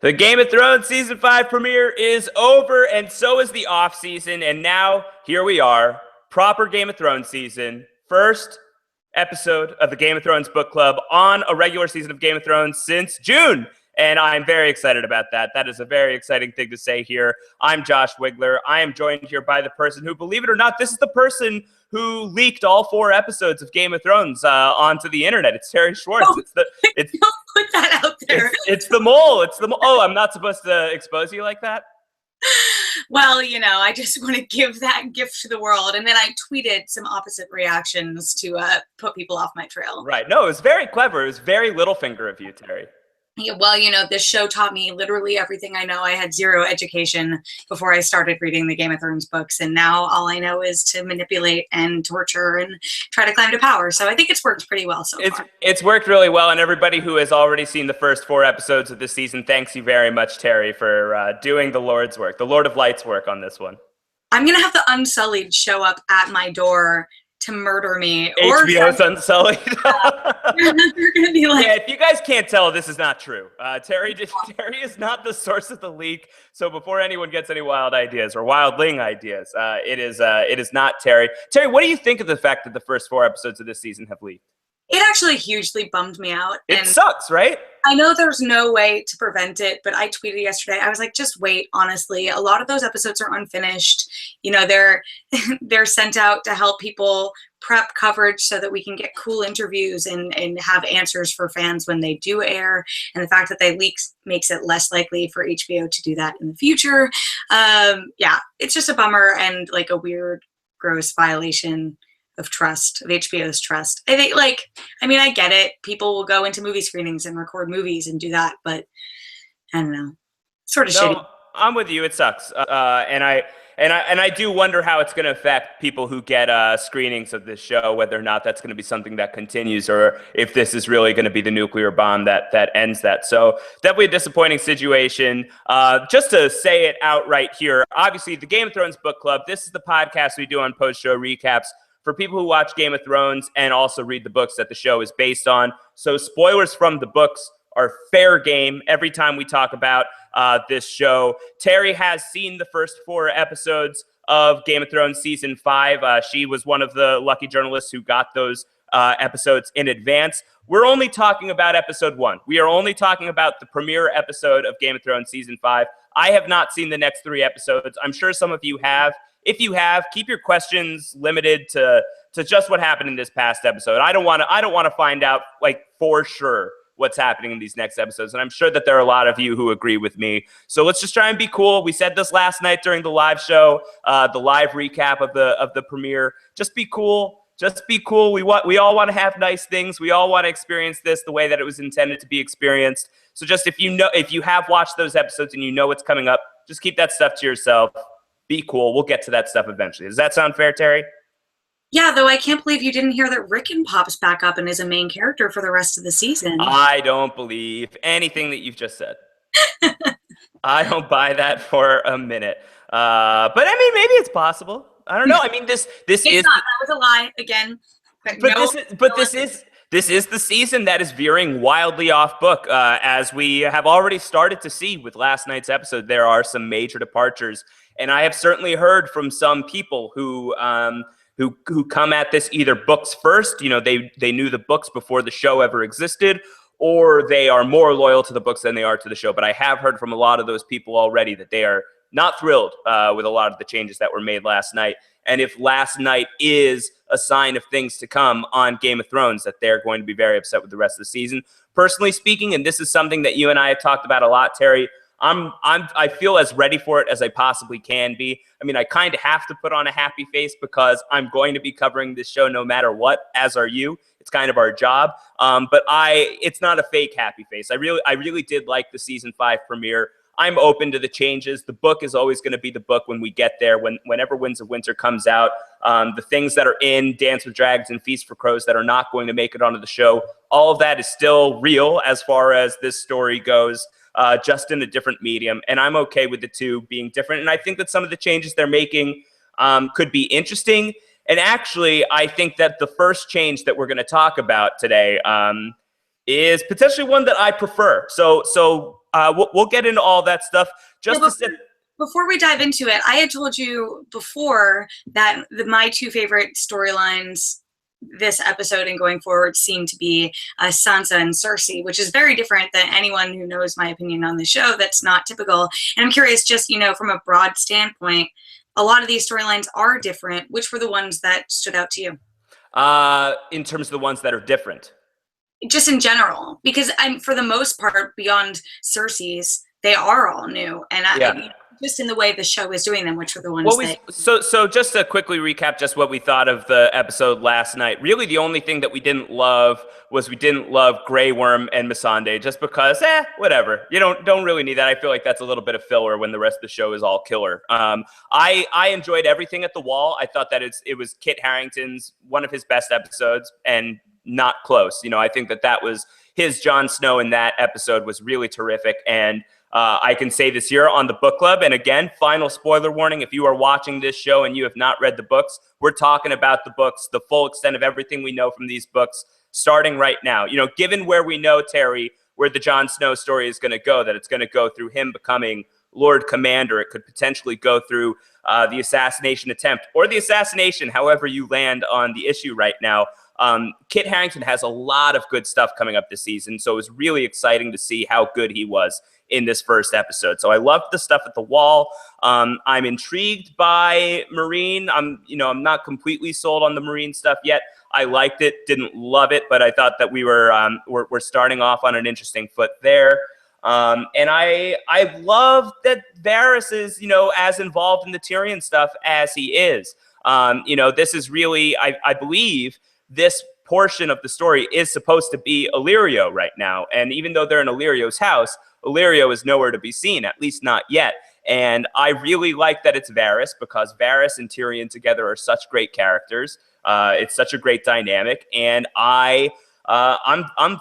The Game of Thrones Season 5 premiere is over, and so is the off-season, and now here we are, proper Game of Thrones season, first episode of the Game of Thrones book club on a regular season of Game of Thrones since June, and I'm very excited about that. That is a very exciting thing to say here. I'm Josh Wigler. I am joined here by the person who, believe it or not, this is the person who leaked all 4 episodes of Game of Thrones onto the internet. It's Terri Schwartz. Don't put that out there. It's the mole. It's the mole. Oh, I'm not supposed to expose you like that? Well, I just want to give that gift to the world. And then I tweeted some opposite reactions to put people off my trail. Right. No, it was very clever. It was very Littlefinger of you, Terri. Yeah, well, this show taught me literally everything I know. I had 0 education before I started reading the Game of Thrones books. And now all I know is to manipulate and torture and try to climb to power. So I think it's worked pretty well so far. It's worked really well. And everybody who has already seen the first 4 episodes of this season, thanks you very much, Terri, for doing the Lord's work, the Lord of Light's work on this one. I'm going to have the Unsullied show up at my door to murder me. HBO's Unsullied. They're gonna be like, yeah, if you guys can't tell, this is not true. Terri is not the source of the leak. So before anyone gets any wild ideas or wildling ideas, it is not Terri. Terri, what do you think of the fact that the first 4 episodes of this season have leaked? It actually hugely bummed me out. It sucks, right? I know there's no way to prevent it, but I tweeted yesterday. I was like, just wait, honestly. A lot of those episodes are unfinished. They're sent out to help people prep coverage so that we can get cool interviews and have answers for fans when they do air. And the fact that they leak makes it less likely for HBO to do that in the future. Yeah, it's just a bummer and like a weird, gross violation of trust, of HBO's trust. I think, I get it. People will go into movie screenings and record movies and do that, but I don't know. Sort of shitty. I'm with you. It sucks. And I do wonder how it's going to affect people who get screenings of this show, whether or not that's going to be something that continues or if this is really going to be the nuclear bomb that ends that. So definitely a disappointing situation. Just to say it outright here, obviously the Game of Thrones Book Club, this is the podcast we do on post-show recaps for people who watch Game of Thrones and also read the books that the show is based on. So spoilers from the books are fair game every time we talk about this show. Terri has seen the first 4 episodes of Game of Thrones Season 5. She was one of the lucky journalists who got those episodes in advance. We're only talking about episode 1. We are only talking about the premiere episode of Game of Thrones Season 5. I have not seen the next 3 episodes. I'm sure some of you have. If you have, keep your questions limited to just what happened in this past episode. I don't want to find out for sure what's happening in these next episodes, and I'm sure that there are a lot of you who agree with me. So let's just try and be cool. We said this last night during the live show, the live recap of the premiere. Just be cool. Just be cool. We all want to have nice things. We all want to experience this the way that it was intended to be experienced. So just if you have watched those episodes and you know what's coming up, just keep that stuff to yourself. Be cool. We'll get to that stuff eventually. Does that sound fair, Terri? Yeah, though I can't believe you didn't hear that Rickon pops back up and is a main character for the rest of the season. I don't believe anything that you've just said. I don't buy that for a minute. But maybe it's possible. I don't know. This is not. That was a lie again. This is the season that is veering wildly off book. As we have already started to see with last night's episode, there are some major departures. And I have certainly heard from some people who come at this either books first, they knew the books before the show ever existed, or they are more loyal to the books than they are to the show. But I have heard from a lot of those people already that they are not thrilled with a lot of the changes that were made last night. And if last night is a sign of things to come on Game of Thrones, that they're going to be very upset with the rest of the season. Personally speaking, and this is something that you and I have talked about a lot, Terri, I feel as ready for it as I possibly can be. I kind of have to put on a happy face because I'm going to be covering this show no matter what, as are you. It's kind of our job. But it's not a fake happy face. I really did like the season 5 premiere. I'm open to the changes. The book is always going to be the book when we get there, whenever Winds of Winter comes out. The things that are in Dance with Dragons and Feast for Crows that are not going to make it onto the show, all of that is still real as far as this story goes. Just in a different medium. And I'm okay with the two being different. And I think that some of the changes they're making could be interesting. And actually, I think that the first change that we're going to talk about today is potentially one that I prefer. So we'll get into all that stuff. Before we dive into it, I had told you before that my two favorite storylines this episode and going forward seem to be Sansa and Cersei, which is very different than anyone who knows my opinion on the show. That's not typical. And I'm curious, just, from a broad standpoint, a lot of these storylines are different. Which were the ones that stood out to you? In terms of the ones that are different? Just in general, because for the most part, beyond Cersei's, they are all new. And just in the way the show is doing them, which were the ones So just to quickly recap just what we thought of the episode last night, really the only thing that we didn't love was we didn't love Grey Worm and Missandei, just because, whatever. You don't really need that. I feel like that's a little bit of filler when the rest of the show is all killer. I enjoyed everything at the Wall. I thought that it was Kit Harington's one of his best episodes, and not close. I think that was his Jon Snow in that episode was really terrific. And I can say this here on the book club. And again, final spoiler warning, if you are watching this show and you have not read the books, we're talking about the books, the full extent of everything we know from these books, starting right now. Given where we know, Terri, where the Jon Snow story is going to go, that it's going to go through him becoming Lord Commander. It could potentially go through the assassination attempt or the assassination, however you land on the issue right now. Kit Harington has a lot of good stuff coming up this season, so it was really exciting to see how good he was in this first episode. So I loved the stuff at the Wall. I'm intrigued by Meereen. I'm not completely sold on the Meereen stuff yet. I liked it, didn't love it, but I thought that we're starting off on an interesting foot there. And I love that Varys is, as involved in the Tyrion stuff as he is. This is really, I believe, this portion of the story is supposed to be Illyrio right now. And even though they're in Illyrio's house, Illyrio is nowhere to be seen, at least not yet. And I really like that it's Varys, because Varys and Tyrion together are such great characters. It's such a great dynamic. And I'm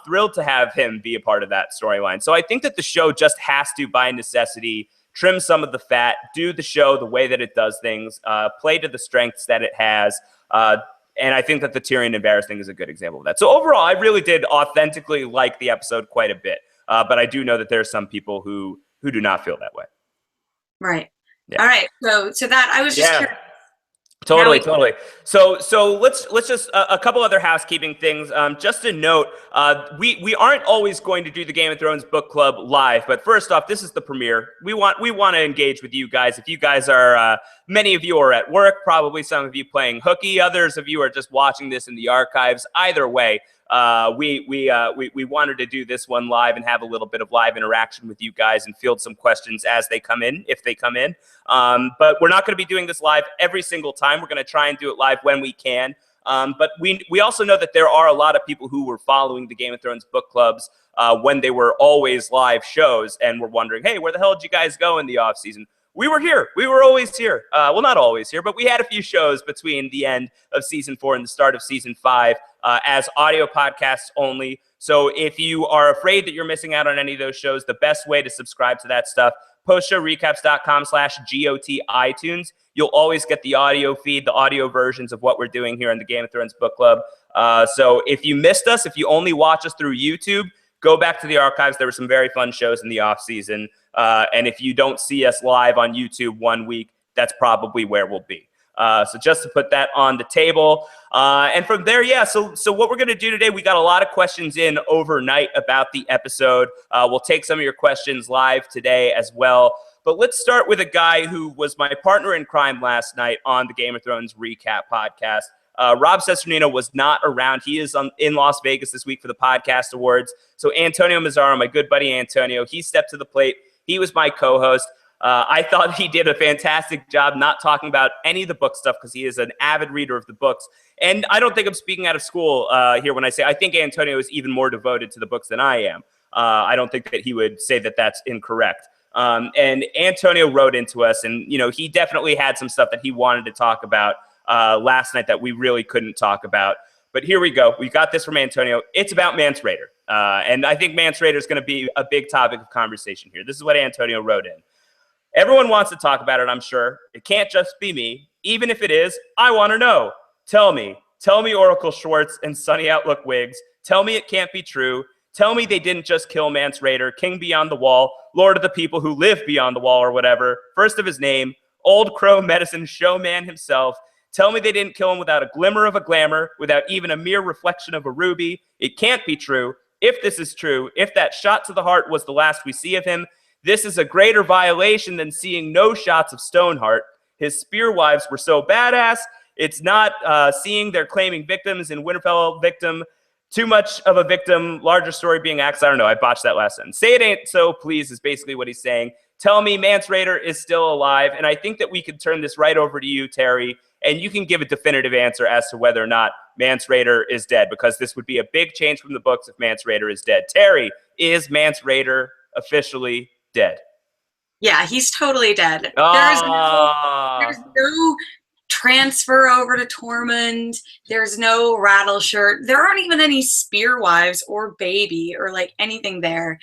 thrilled to have him be a part of that storyline. So I think that the show just has to, by necessity, trim some of the fat, do the show the way that it does things, play to the strengths that it has. And I think that the Tyrion and Varys thing is a good example of that. So overall, I really did authentically like the episode quite a bit. But I do know that there are some people who do not feel that way. Right. Yeah. All right. So that I was just curious. Totally. So let's just a couple other housekeeping things. Just a note, we aren't always going to do the Game of Thrones book club live, but first off, this is the premiere. We want to engage with you guys. If you guys are, many of you are at work, probably some of you playing hooky, others of you are just watching this in the archives. Either way, we wanted to do this one live and have a little bit of live interaction with you guys and field some questions as they come in, if they come in. But we're not going to be doing this live every single time. We're going to try and do it live when we can. But we also know that there are a lot of people who were following the Game of Thrones book clubs when they were always live shows and were wondering, hey, where the hell did you guys go in the off season? We were here. We were always here. Well, not always here, but we had a few shows between the end of season 4 and the start of season 5 as audio podcasts only. So if you are afraid that you're missing out on any of those shows, the best way to subscribe to that stuff, postshowrecaps.com/GOT iTunes. You'll always get the audio feed, the audio versions of what we're doing here in the Game of Thrones book club. So if you missed us, if you only watch us through YouTube, go back to the archives. There were some very fun shows in the off season. And if you don't see us live on YouTube one week, that's probably where we'll be. So just to put that on the table. And from there, so what we're going to do today, we got a lot of questions in overnight about the episode. We'll take some of your questions live today as well. But let's start with a guy who was my partner in crime last night on the Game of Thrones recap podcast. Rob Cesternino was not around. He is in Las Vegas this week for the podcast awards. So Antonio Mazzaro, my good buddy Antonio, he stepped to the plate. He was my co-host. I thought he did a fantastic job not talking about any of the book stuff because he is an avid reader of the books. And I don't think I'm speaking out of school here when I say I think Antonio is even more devoted to the books than I am. I don't think that he would say that that's incorrect. And Antonio wrote into us, and he definitely had some stuff that he wanted to talk about last night that we really couldn't talk about. But here we go. We got this from Antonio. It's about Mance Rayder. And I think Mance Rayder is going to be a big topic of conversation here. This is what Antonio wrote in. Everyone wants to talk about it, I'm sure. It can't just be me. Even if it is, I want to know. Tell me, Oracle Schwartz and Sunny Outlook Wigs. Tell me it can't be true. Tell me they didn't just kill Mance Rayder, king beyond the wall, lord of the people who live beyond the wall or whatever, first of his name, old crow medicine showman himself. Tell me they didn't kill him without a glimmer of a glamour, without even a mere reflection of a ruby. It can't be true. If this is true, if that shot to the heart was the last we see of him, this is a greater violation than seeing no shots of Stoneheart. His spear wives were so badass. It's not seeing their claiming victims in Winterfell victim. Too much of a victim, larger story being axed. I don't know. I botched that last sentence. Say it ain't so, please, is basically what he's saying. Tell me Mance Rayder is still alive. And I think that we could turn this right over to you, Terri, and you can give a definitive answer as to whether or not Mance Rayder is dead, because this would be a big change from the books if Mance Rayder is dead. Terri, is Mance Rayder officially dead? Yeah, he's totally dead. Oh. There's no transfer over to Tormund. There's no rattle shirt. There aren't even any spear wives or baby or like anything there.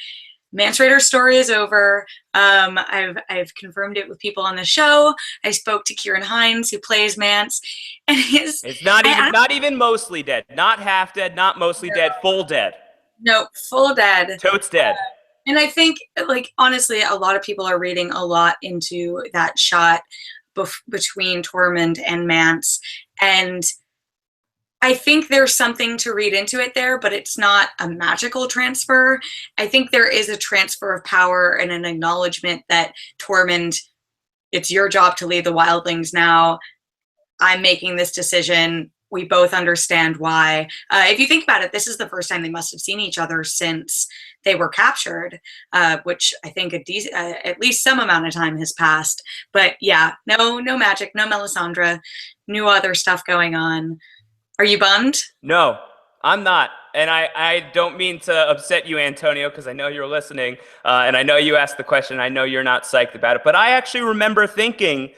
Mance Rayder's story is over. I've confirmed it with people on the show. I spoke to Kieran Hines, who plays Mance, and it's not even mostly dead, not half dead, not mostly dead, full dead. No, full dead. Totes dead. And I think, like, honestly, a lot of people are reading a lot into that shot between Tormund and Mance, and I think there's something to read into it there, but it's not a magical transfer. I think there is a transfer of power and an acknowledgement that Tormund, it's your job to lead the wildlings now. I'm making this decision. We both understand why. If you think about it, this is the first time they must have seen each other since they were captured, which I think at least some amount of time has passed. But yeah, no magic, no Melisandre, no other stuff going on. Are you bummed? No, I'm not. And I don't mean to upset you, Antonio, because I know you're listening. And I know you asked the question. I know you're not psyched about it. But I actually remember thinking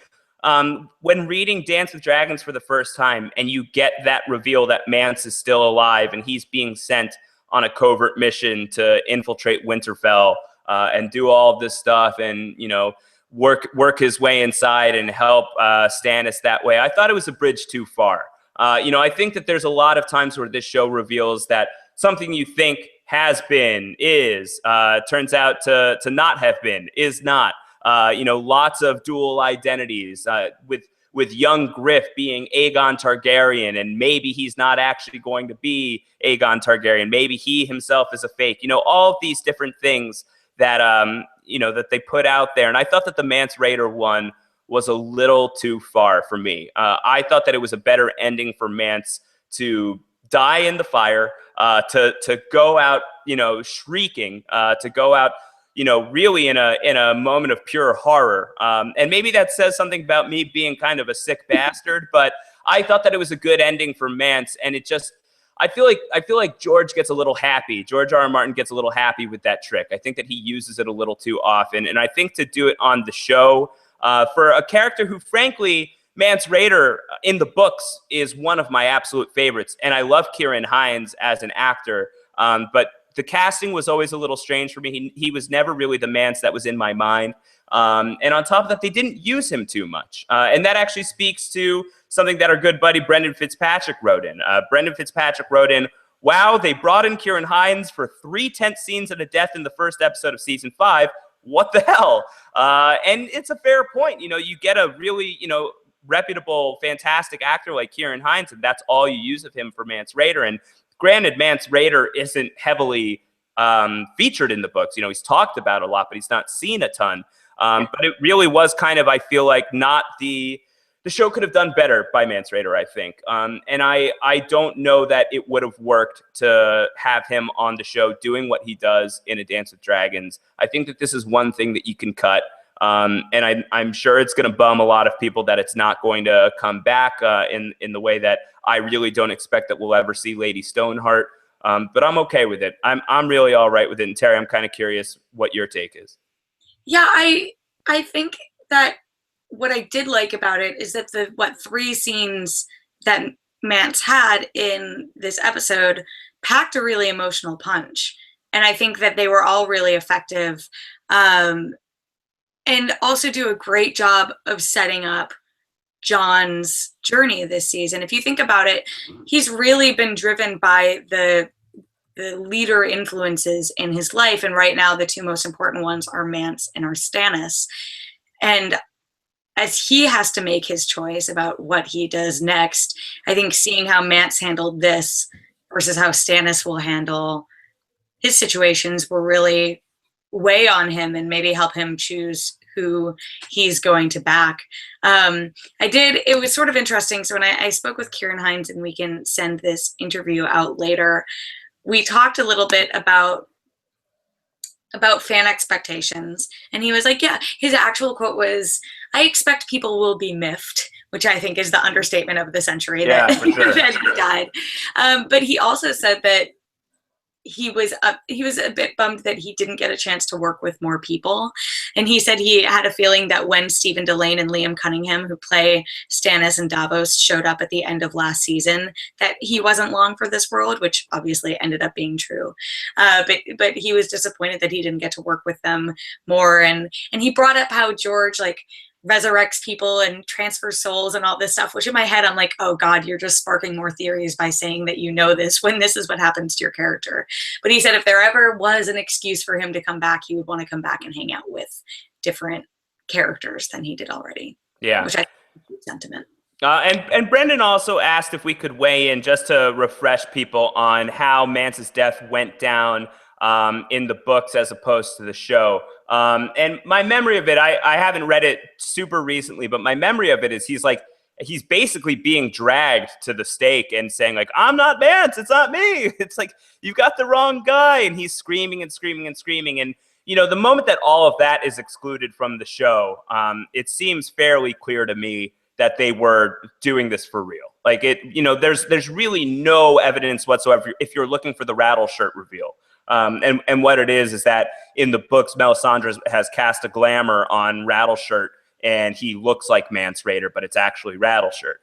when reading Dance with Dragons for the first time, and you get that reveal that Mance is still alive and he's being sent on a covert mission to infiltrate Winterfell and do all of this stuff and, you know, work his way inside and help Stannis that way. I thought it was a bridge too far. I think that there's a lot of times where this show reveals that something you think has been, is, turns out to not have been, is not. Lots of dual identities with young Griff being Aegon Targaryen, and maybe he's not actually going to be Aegon Targaryen. Maybe he himself is a fake. All of these different things that, that they put out there. And I thought that the Mance Rayder one was a little too far for me. I thought that it was a better ending for Mance to die in the fire, to go out, shrieking, to go out, really in a moment of pure horror. And maybe that says something about me being kind of a sick bastard, but I thought that it was a good ending for Mance, and it just, I feel like George gets a little happy. George R.R. Martin gets a little happy with that trick. I think that he uses it a little too often, and I think to do it on the show, for a character who, frankly, Mance Rayder in the books is one of my absolute favorites. And I love Kieran Hines as an actor. But the casting was always a little strange for me. He was never really the Mance that was in my mind. And on top of that, they didn't use him too much. And that actually speaks to something that our good buddy Brendan Fitzpatrick wrote in. Brendan Fitzpatrick wrote in, "Wow, they brought in Kieran Hines for 3 tense scenes and a death in the first episode of season 5. What the hell?" And it's a fair point. You get a really, reputable, fantastic actor like Kieran Hines, and that's all you use of him for Mance Rayder. And granted, Mance Rayder isn't heavily featured in the books. He's talked about a lot, but he's not seen a ton. But it really was kind of, I feel like, not the show could have done better by Mance Rayder, I think. And I don't know that it would have worked to have him on the show doing what he does in A Dance with Dragons. I think that this is one thing that you can cut. And I'm sure it's going to bum a lot of people that it's not going to come back in the way that I really don't expect that we'll ever see Lady Stoneheart. But I'm okay with it. I'm really all right with it. And Terri, I'm kind of curious what your take is. Yeah, I think that what I did like about it is that the 3 scenes that Mance had in this episode packed a really emotional punch. And I think that they were all really effective. And also do a great job of setting up Jon's journey this season. If you think about it, he's really been driven by the the leader influences in his life. And right now, the two most important ones are Mance and are Stannis. And as he has to make his choice about what he does next, I think seeing how Mance handled this versus how Stannis will handle his situations will really weigh on him and maybe help him choose who he's going to back. It was sort of interesting. So when I spoke with Kieran Hines, and we can send this interview out later, we talked a little bit about fan expectations. And he was like, yeah, his actual quote was, "I expect people will be miffed," which I think is the understatement of the century that, for sure. that he died. But he also said that he was a bit bummed that he didn't get a chance to work with more people. And he said he had a feeling that when Stephen Delane and Liam Cunningham, who play Stannis and Davos, showed up at the end of last season, that he wasn't long for this world, which obviously ended up being true. But he was disappointed that he didn't get to work with them more. And he brought up how George resurrects people and transfers souls and all this stuff, which in my head I'm like, oh God, you're just sparking more theories by saying that you know this when this is what happens to your character. But he said if there ever was an excuse for him to come back, he would want to come back and hang out with different characters than he did already. Yeah. Which I think is a good sentiment. And Brendan also asked if we could weigh in just to refresh people on how Mance's death went down in the books as opposed to the show. And my memory of it, I haven't read it super recently, but my memory of it is he's basically being dragged to the stake and saying I'm not Mance, it's not me. It's like, you've got the wrong guy. And he's screaming and screaming and screaming. And, the moment that all of that is excluded from the show, it seems fairly clear to me that they were doing this for real. There's really no evidence whatsoever if you're looking for the rattle shirt reveal. And what it is that in the books, Melisandre has cast a glamour on Rattleshirt, and he looks like Mance Rayder, but it's actually Rattleshirt.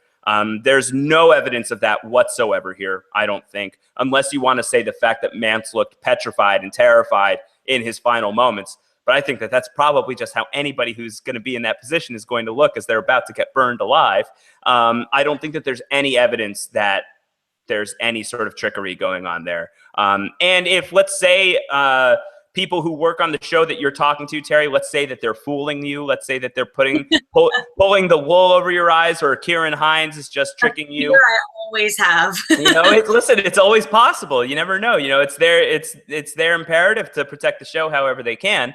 There's no evidence of that whatsoever here, I don't think, unless you want to say the fact that Mance looked petrified and terrified in his final moments. But I think that that's probably just how anybody who's going to be in that position is going to look as they're about to get burned alive. I don't think that there's any evidence that there's any sort of trickery going on there. And if, let's say, people who work on the show that you're talking to, Terri, let's say that they're fooling you. Let's say that they're pulling the wool over your eyes, or Kieran Hines is just tricking you. I always have. Listen, it's always possible. You never know. It's their imperative to protect the show however they can.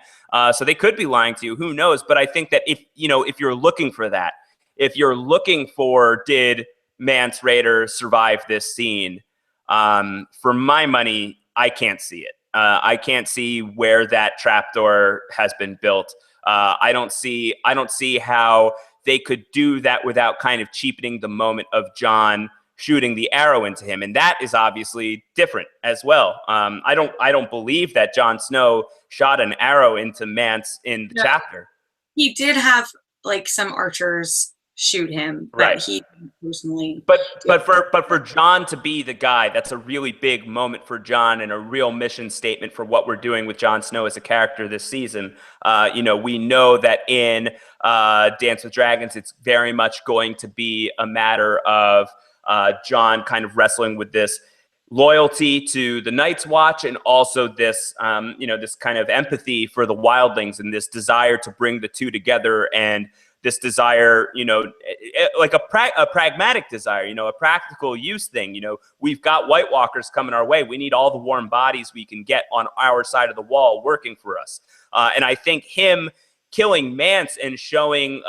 So they could be lying to you. Who knows? But I think that if you're looking for that, if you're looking for did Mance Rayder survive this scene, for my money, I can't see it. I can't see where that trapdoor has been built. I don't see how they could do that without kind of cheapening the moment of Jon shooting the arrow into him, and that is obviously different as well. I don't believe that Jon Snow shot an arrow into Mance in the chapter. He did have some archers shoot him, but right. He personally. But for Jon to be the guy, that's a really big moment for Jon and a real mission statement for what we're doing with Jon Snow as a character this season. We know that in Dance with Dragons, it's very much going to be a matter of Jon kind of wrestling with this loyalty to the Night's Watch, and also this, this kind of empathy for the wildlings, and this desire to bring the two together, and this desire, like a pragmatic desire, a practical use thing. We've got White Walkers coming our way. We need all the warm bodies we can get on our side of the wall working for us. And I think him killing Mance and showing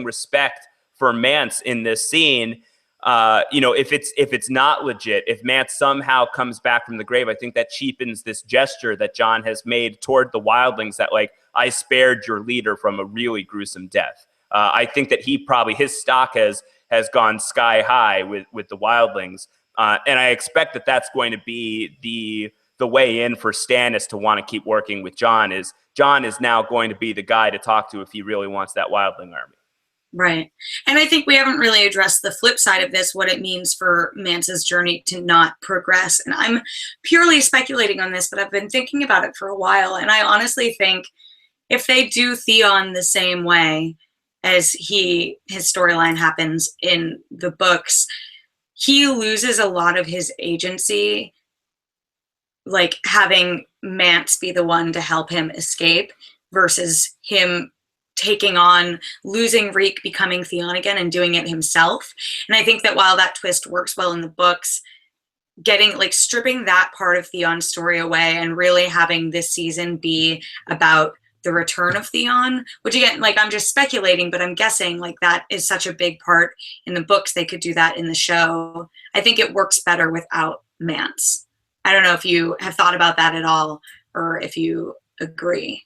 respect for Mance in this scene, if it's not legit, if Mance somehow comes back from the grave, I think that cheapens this gesture that Jon has made toward the wildlings, that I spared your leader from a really gruesome death. I think that his stock has gone sky high with the wildlings, and I expect that that's going to be the way in for Stannis to want to keep working with Jon. Is Jon is now going to be the guy to talk to if he really wants that wildling army. Right. And I think we haven't really addressed the flip side of this, what it means for Mance's journey to not progress. And I'm purely speculating on this, but I've been thinking about it for a while. And I honestly think if they do Theon the same way as his storyline happens in the books, he loses a lot of his agency like having Mance be the one to help him escape versus him taking on losing Reek, becoming Theon again, and doing it himself. And I think that while that twist works well in the books, getting like stripping that part of Theon's story away and really having this season be about the return of Theon, which again, like I'm just speculating, but I'm guessing like that is such a big part in the books. They could do that in the show. I think it works better without Mance. I don't know if you have thought about that at all or if you agree.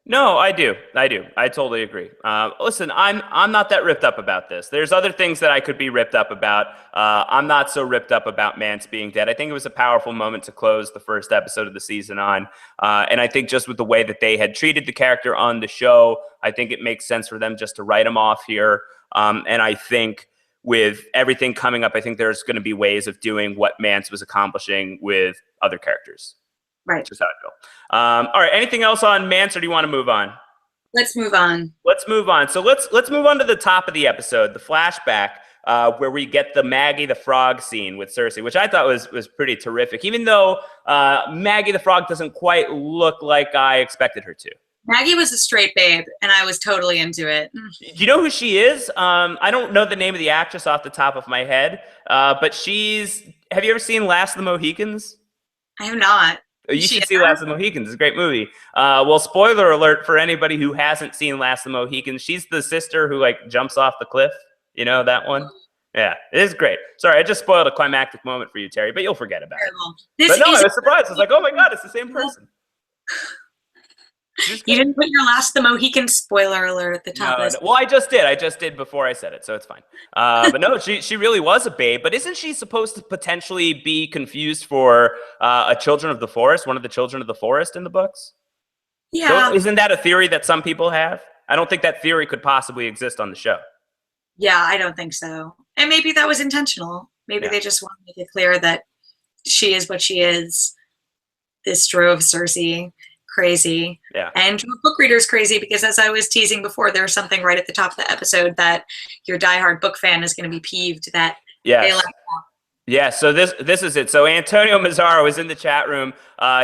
No, I do. I totally agree. Listen, I'm not that ripped up about this. There's other things that I could be ripped up about. I'm not so ripped up about Mance being dead. I think it was a powerful moment to close the first episode of the season on. And I think just with the way that they had treated the character on the show, I think it makes sense for them just to write him off here. And I think with everything coming up, I think there's going to be ways of doing what Mance was accomplishing with other characters. Right. Just how I feel. All right. Anything else on Mance, or do you want to move on? Let's move on. Let's move on. So let's move on to the top of the episode, the flashback, where we get the Maggie the Frog scene with Cersei, which I thought was pretty terrific, even though Maggie the Frog doesn't quite look like I expected her to. Maggie was a straight babe, and I was totally into it. You know who she is? I don't know the name of the actress off the top of my head, but have you ever seen Last of the Mohicans? I have not. You should see Last of the Mohicans. It's a great movie. Well, spoiler alert for anybody who hasn't seen Last of the Mohicans. She's the sister who like jumps off the cliff. You know that one? Yeah, it is great. Sorry, I just spoiled a climactic moment for you, Terry, but you'll forget about it. But no, I was surprised. I was like, oh my God, it's the same person. You didn't put your Last of the Mohicans spoiler alert at the top. No. Well, I just did before I said it, so it's fine. But no, she really was a babe. But isn't she supposed to potentially be confused for a Children of the Forest, one of the Children of the Forest in the books? Yeah. So isn't that a theory that some people have? I don't think that theory could possibly exist on the show. Yeah, I don't think so. And maybe that was intentional. Maybe they just want to make it clear that she is what she is. This drove Cersei crazy. Yeah. And book readers crazy because, as I was teasing before, there's something right at the top of the episode that your diehard book fan is going to be peeved that they left out. Yeah, so this is it. So Antonio Mazzaro is in the chat room.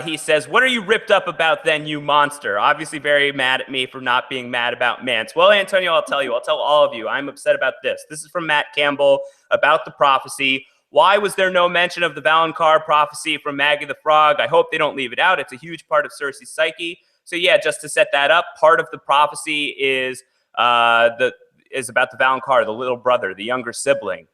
He says, "What are you ripped up about then, you monster?" Obviously very mad at me for not being mad about Mance. Well, Antonio, I'll tell all of you. I'm upset about this. This is from Matt Campbell about the prophecy. Why was there no mention of the Valonqar prophecy from Maggie the Frog? I hope they don't leave it out. It's a huge part of Cersei's psyche. So yeah, just to set that up, part of the prophecy is about the Valonqar, the little brother, the younger sibling,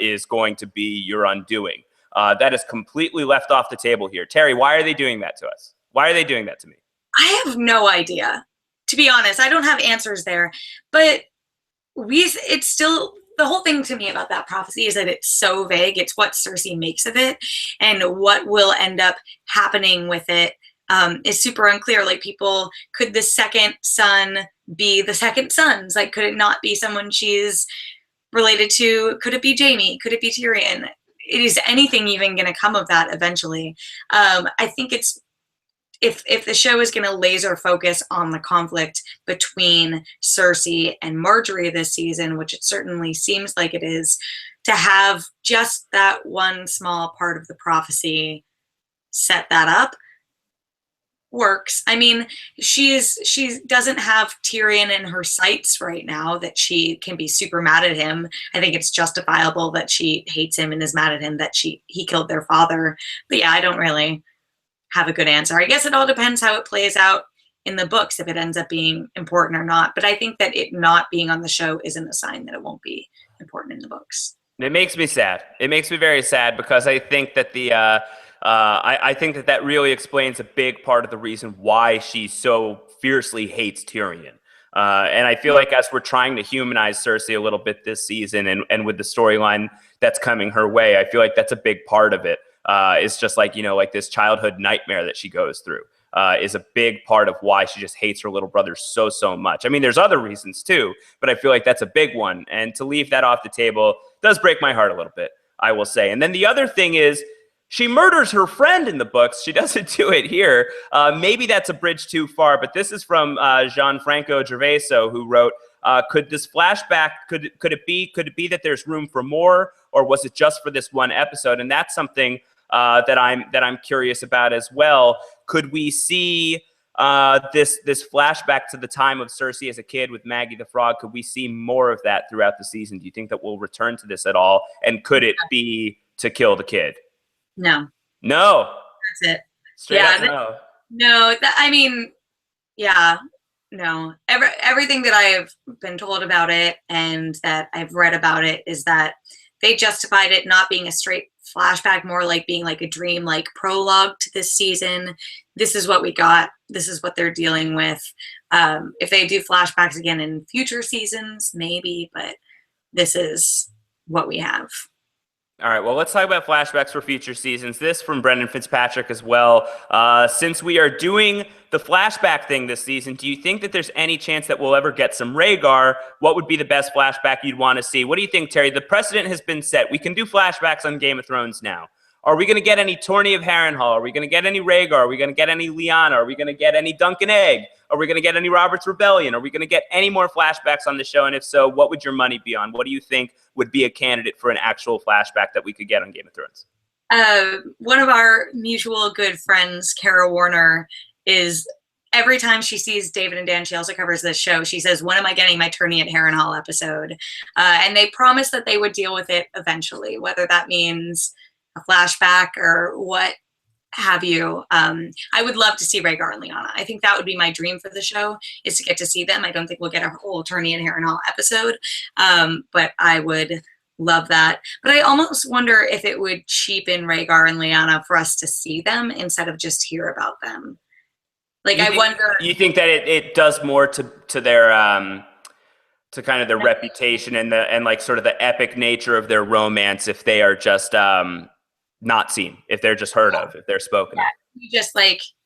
is going to be your undoing. That is completely left off the table here. Terri, why are they doing that to us? Why are they doing that to me? I have no idea. To be honest, I don't have answers there. But it's still... The whole thing to me about that prophecy is that it's so vague. It's what Cersei makes of it, and what will end up happening with it is super unclear. Like, could the second son be the second sons? Like, could it not be someone she's related to? Could it be Jaime? Could it be Tyrion? Is anything even going to come of that eventually? I think it's if the show is going to laser focus on the conflict between Cersei and Margaery this season, which it certainly seems like it is, to have just that one small part of the prophecy set that up works. I mean, she doesn't have Tyrion in her sights right now that she can be super mad at him. I think it's justifiable that she hates him and is mad at him that he killed their father. But yeah, I don't really have a good answer. I guess it all depends how it plays out in the books, if it ends up being important or not. But I think that it not being on the show isn't a sign that it won't be important in the books. It makes me sad. It makes me very sad because I think that I think that really explains a big part of the reason why she so fiercely hates Tyrion. And I feel like as we're trying to humanize Cersei a little bit this season, and with the storyline that's coming her way, I feel like that's a big part of it. It's just like, like this childhood nightmare that she goes through is a big part of why she just hates her little brother so much. I mean, there's other reasons too, but I feel like that's a big one. And to leave that off the table does break my heart a little bit, I will say. And then the other thing is, she murders her friend in the books. She doesn't do it here. Maybe that's a bridge too far, but this is from Gianfranco Gervaso, who wrote, could this flashback, could it be that there's room for more, or was it just for this one episode? And that's something that I'm curious about as well. Could we see this flashback to the time of Cersei as a kid with Maggie the Frog? Could we see more of that throughout the season? Do you think that we'll return to this at all? And could it be to kill the kid? No. No. That's it. Straight up no. No, I mean, yeah, no. Everything that I have been told about it and that I've read about it is that they justified it not being a straight flashback, more like being like a dream, like prologue to this season. This is what we got. This is what they're dealing with. If they do flashbacks again in future seasons, maybe, but this is what we have. All right, well, let's talk about flashbacks for future seasons. This from Brendan Fitzpatrick as well. Since we are doing the flashback thing this season, do you think that there's any chance that we'll ever get some Rhaegar? What would be the best flashback you'd want to see? What do you think, Terri? The precedent has been set. We can do flashbacks on Game of Thrones now. Are we going to get any Tourney of Harrenhal? Are we going to get any Rhaegar? Are we going to get any Lyanna? Are we going to get any Duncan Egg? Are we going to get any Robert's Rebellion? Are we going to get any more flashbacks on the show? And if so, what would your money be on? What do you think would be a candidate for an actual flashback that we could get on Game of Thrones? One of our mutual good friends, Kara Warner, is every time she sees David and Dan, she also covers this show, she says, when am I getting my Tourney at Harrenhal episode? And they promised that they would deal with it eventually, whether that means a flashback or what have you. I would love to see Rhaegar and Lyanna. I think that would be my dream for the show, is to get to see them. I don't think we'll get a whole Tourney and Harrenhal episode, but I would love that. But I almost wonder if it would cheapen Rhaegar and Lyanna for us to see them instead of just hear about them. Like, I wonder. You think that it does more to their to kind of their reputation and like sort of the epic nature of their romance if they are just not seen, if they're just heard of, if they're spoken of. We just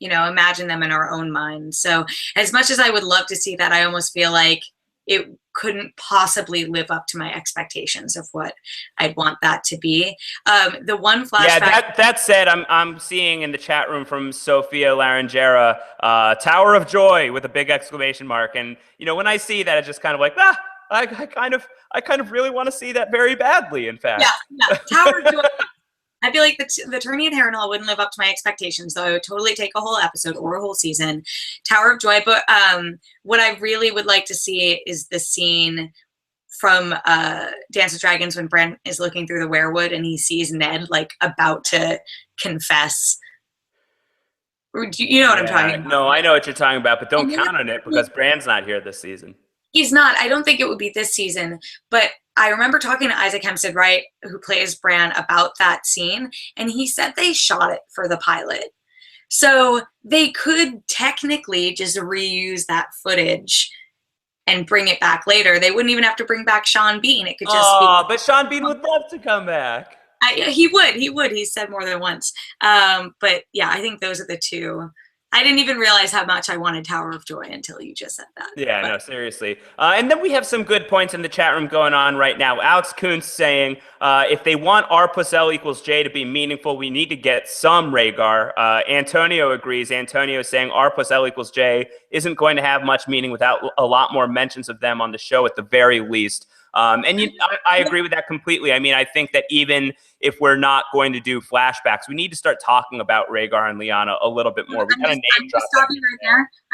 imagine them in our own minds. So as much as I would love to see that, I almost feel like it couldn't possibly live up to my expectations of what I'd want that to be. The one flashback. Yeah, that said, I'm seeing in the chat room from Sophia Larangera, Tower of Joy with a big exclamation mark. And when I see that, it's just kind of like, I kind of really want to see that very badly, in fact. Yeah. Tower of Joy. I feel like the Tourney at Harrenhal wouldn't live up to my expectations, so I would totally take a whole episode or a whole season. Tower of Joy, but what I really would like to see is the scene from Dance with Dragons when Bran is looking through the weirwood and he sees Ned about to confess. You know what I'm talking about? No, I know what you're talking about, but don't count on it because Bran's not here this season. He's not. I don't think it would be this season, but I remember talking to Isaac Hempstead, right, who plays Bran, about that scene, and he said they shot it for the pilot. So they could technically just reuse that footage and bring it back later. They wouldn't even have to bring back Sean Bean. It could just be. But Sean Bean would love to come back. He would. He's said more than once. But yeah, I think those are the two. I didn't even realize how much I wanted Tower of Joy until you just said that. Yeah, no, seriously. And then we have some good points in the chat room going on right now. Alex Kuntz saying, if they want R plus L equals J to be meaningful, we need to get some Rhaegar. Antonio agrees. Antonio is saying R plus L equals J isn't going to have much meaning without a lot more mentions of them on the show at the very least. I agree with that completely. I mean, I think that even if we're not going to do flashbacks, we need to start talking about Rhaegar and Lyanna a little bit more. I'm going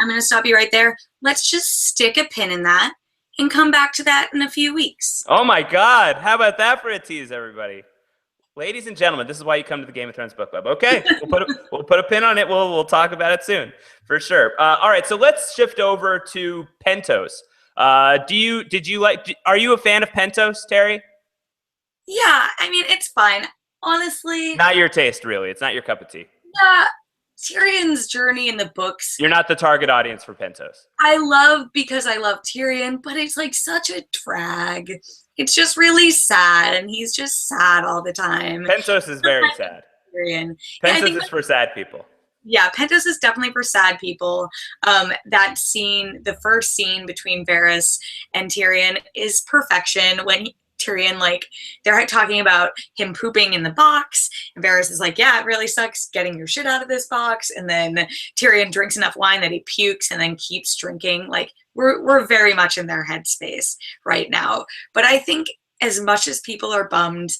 to stop you right there. Let's just stick a pin in that and come back to that in a few weeks. Oh my God. How about that for a tease, everybody? Ladies and gentlemen, this is why you come to the Game of Thrones Book Club. Okay, we'll put a pin on it. We'll talk about it soon, for sure. All right, so let's shift over to Pentos. Are you a fan of Pentos, Terri? Yeah, I mean, it's fine. Honestly. Not your taste, really. It's not your cup of tea. Yeah, Tyrion's journey in the books. You're not the target audience for Pentos. I love Tyrion, but it's like such a drag. It's just really sad, and he's just sad all the time. Pentos is very sad. Tyrion. Pentos is for sad people. Yeah, Pentos is definitely for sad people. That scene, the first scene between Varys and Tyrion, is perfection. When Tyrion, they're talking about him pooping in the box, and Varys is like, yeah, it really sucks getting your shit out of this box. And then Tyrion drinks enough wine that he pukes and then keeps drinking. We're very much in their headspace right now. But I think as much as people are bummed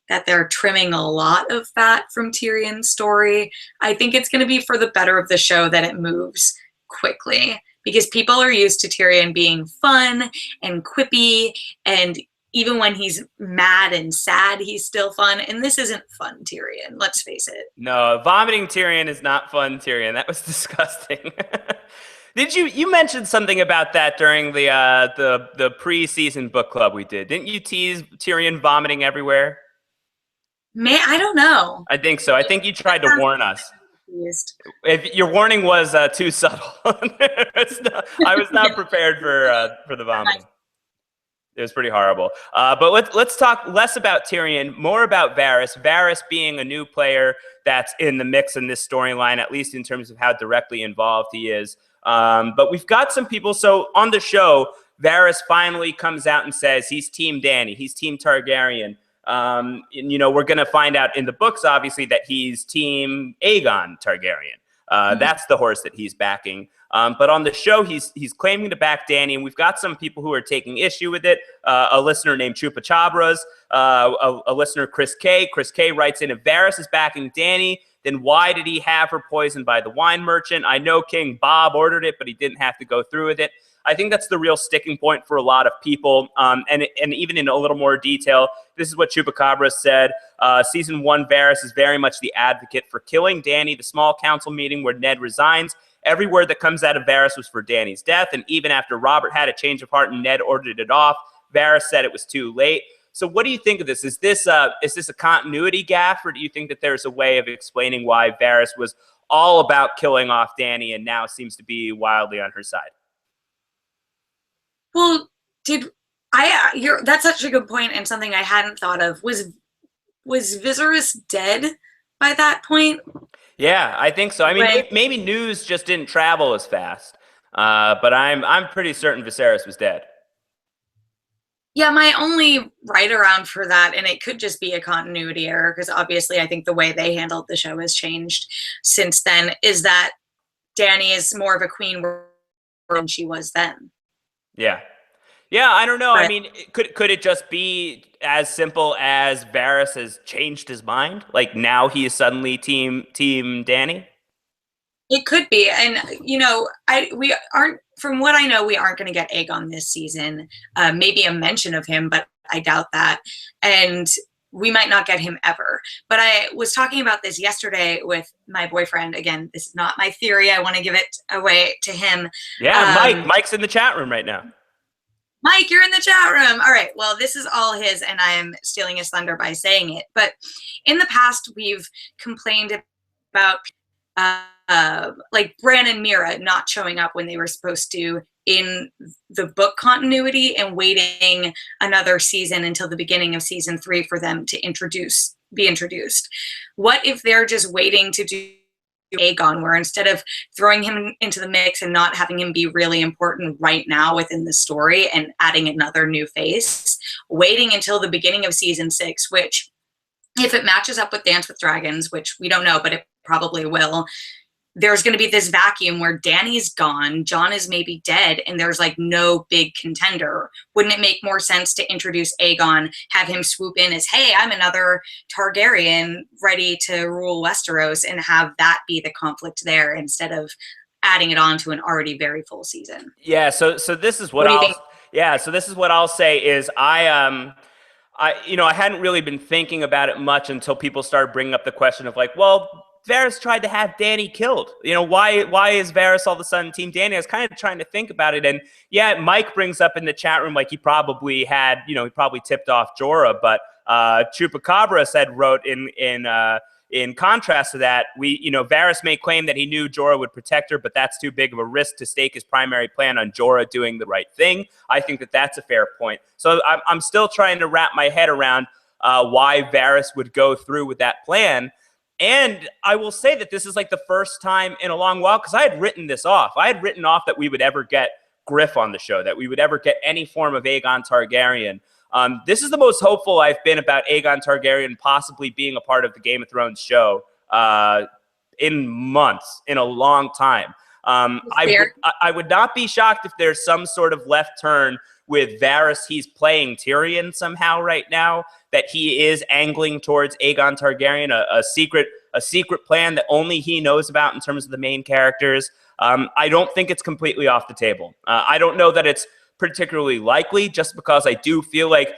that they're trimming a lot of fat from Tyrion's story. I think it's going to be for the better of the show that it moves quickly, because people are used to Tyrion being fun and quippy, and even when he's mad and sad, he's still fun. And this isn't fun Tyrion, let's face it. No, vomiting Tyrion is not fun Tyrion. That was disgusting. You mentioned something about that during the preseason book club we did? Didn't you tease Tyrion vomiting everywhere? I don't know. I think so. I think you tried to warn us. If your warning was too subtle, I was not prepared for the vomiting. It was pretty horrible. But let's talk less about Tyrion, more about Varys. Varys being a new player that's in the mix in this storyline, at least in terms of how directly involved he is. But we've got some people. So on the show, Varys finally comes out and says he's Team Dany. He's Team Targaryen. And, we're going to find out in the books, obviously, that he's Team Aegon Targaryen. That's the horse that he's backing. But on the show, he's claiming to back Dany, and we've got some people who are taking issue with it. A listener named Chupa Chabras, a listener, Chris K. Chris K writes in, if Varys is backing Dany, then why did he have her poisoned by the wine merchant? I know King Bob ordered it, but he didn't have to go through with it. I think that's the real sticking point for a lot of people. And even in a little more detail, this is what Chupacabra said. Season 1, Varys is very much the advocate for killing Dany. The small council meeting where Ned resigns, every word that comes out of Varys was for Dany's death. And even after Robert had a change of heart and Ned ordered it off, Varys said it was too late. So what do you think of this? Is this a continuity gaffe, or do you think that there's a way of explaining why Varys was all about killing off Dany and now seems to be wildly on her side? Well, that's such a good point, and something I hadn't thought of. Was Viserys dead by that point? Yeah, I think so. I mean, maybe news just didn't travel as fast, but I'm pretty certain Viserys was dead. Yeah, my only right around for that, and it could just be a continuity error, because obviously I think the way they handled the show has changed since then, is that Dany is more of a queen than she was then. Yeah. Yeah, I don't know. I mean, could it just be as simple as Varys has changed his mind? Like now he is suddenly team Dany? It could be. And, we aren't, from what I know, we aren't going to get Aegon this season. Maybe a mention of him, but I doubt that. And we might not get him ever. But I was talking about this yesterday with my boyfriend. Again, this is not my theory. I want to give it away to him. Yeah, Mike's in the chat room right now. Mike, you're in the chat room. All right. Well, this is all his, and I am stealing his thunder by saying it. But in the past, we've complained about like Bran and Mira not showing up when they were supposed to in the book continuity and waiting another season until the beginning of season 3 for them to be introduced. What if they're just waiting to do Aegon, where instead of throwing him into the mix and not having him be really important right now within the story and adding another new face, waiting until the beginning of season 6, which if it matches up with Dance with Dragons, which we don't know, but it probably will, there's going to be this vacuum where Dany's gone, Jon is maybe dead, and there's like no big contender. Wouldn't it make more sense to introduce Aegon, have him swoop in as, hey, I'm another Targaryen ready to rule Westeros, and have that be the conflict there instead of adding it on to an already very full season? Yeah, so this is what I'll say is I hadn't really been thinking about it much until people started bringing up the question of like, well, Varys tried to have Dany killed. Why is Varys all of a sudden Team Dany? I was kind of trying to think about it. And yeah, Mike brings up in the chat room, like he probably tipped off Jorah, but Chupacabra wrote in contrast to that, Varys may claim that he knew Jorah would protect her, but that's too big of a risk to stake his primary plan on Jorah doing the right thing. I think that that's a fair point. So I'm still trying to wrap my head around why Varys would go through with that plan. And I will say that this is like the first time in a long while, because I had written this off. I had written off that we would ever get Griff on the show, that we would ever get any form of Aegon Targaryen. This is the most hopeful I've been about Aegon Targaryen possibly being a part of the Game of Thrones show in months, in a long time. I would not be shocked if there's some sort of left turn with Varys. He's playing Tyrion somehow right now, that he is angling towards Aegon Targaryen, a secret plan that only he knows about in terms of the main characters. I don't think it's completely off the table. I don't know that it's particularly likely, just because I do feel like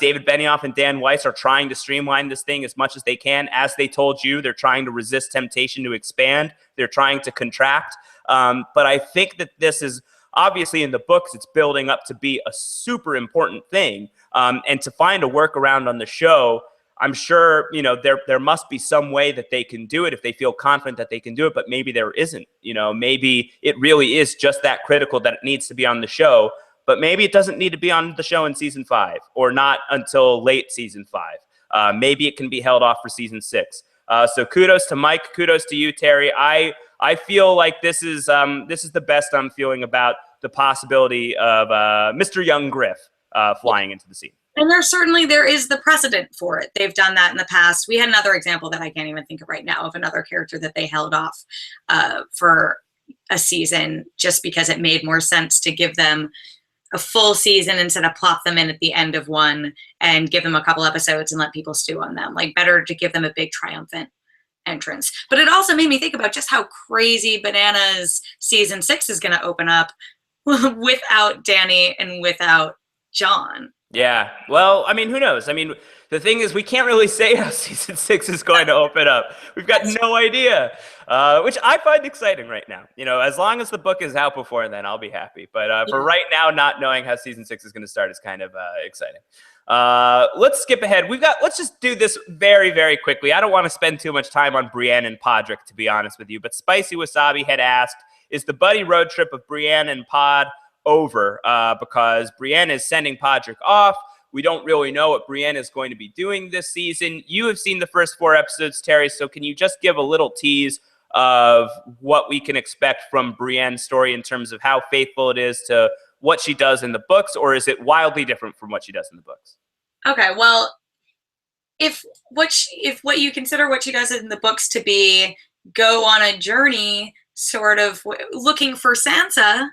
David Benioff and Dan Weiss are trying to streamline this thing as much as they can. As they told you, they're trying to resist temptation to expand. They're trying to contract. But I think that this is obviously, in the books, it's building up to be a super important thing. And to find a workaround on the show, I'm sure, there must be some way that they can do it if they feel confident that they can do it, but maybe there isn't. Maybe it really is just that critical that it needs to be on the show, but maybe it doesn't need to be on the show in season 5 or not until late season 5. Maybe it can be held off for season 6. So kudos to Mike. Kudos to you, Terri. I feel like this is the best I'm feeling about the possibility of Mr. Young Griff flying into the scene. And there is the precedent for it. They've done that in the past. We had another example that I can't even think of right now of another character that they held off for a season just because it made more sense to give them a full season instead of plop them in at the end of one and give them a couple episodes and let people stew on them. Like, better to give them a big triumphant entrance. But it also made me think about just how crazy bananas season 6 is going to open up without Dany and without Jon. Yeah. Well, I mean, who knows? I mean, the thing is, we can't really say how season 6 is going to open up. We've got no idea, which I find exciting right now. As long as the book is out before then, I'll be happy. But for right now, not knowing how season 6 is going to start is kind of exciting. Let's skip ahead. Let's just do this very, very quickly. I don't want to spend too much time on Brienne and Podrick, to be honest with you. But Spicy Wasabi had asked, is the buddy road trip of Brienne and Pod over? Because Brienne is sending Podrick off. We don't really know what Brienne is going to be doing this season. You have seen the first 4 episodes, Terri, so can you just give a little tease of what we can expect from Brienne's story in terms of how faithful it is to what she does in the books, or is it wildly different from what she does in the books? Okay, well, if what you consider what she does in the books to be go on a journey, sort of looking for Sansa,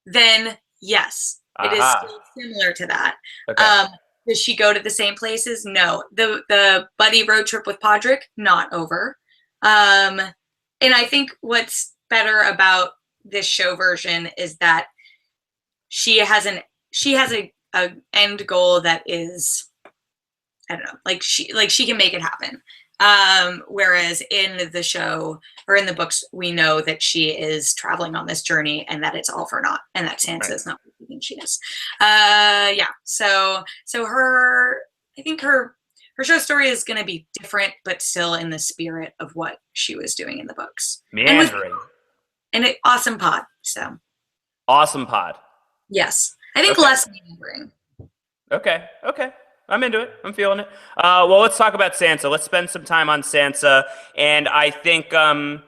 then yes, it is still similar to that. Okay. Does she go to the same places? No. The buddy road trip with Podrick, not over. And I think what's better about this show version is that she has a end goal that is, I don't know, like she can make it happen. Whereas in the show or in the books, we know that she is traveling on this journey and that it's all for naught and that Sansa is not what we think she is. Yeah. So I think her show story is going to be different, but still in the spirit of what she was doing in the books. Meandering. And an awesome pod. So. Awesome pod. Yes. I think less meandering. Okay. I'm into it. I'm feeling it. Well, let's talk about Sansa. Let's spend some time on Sansa. And I think a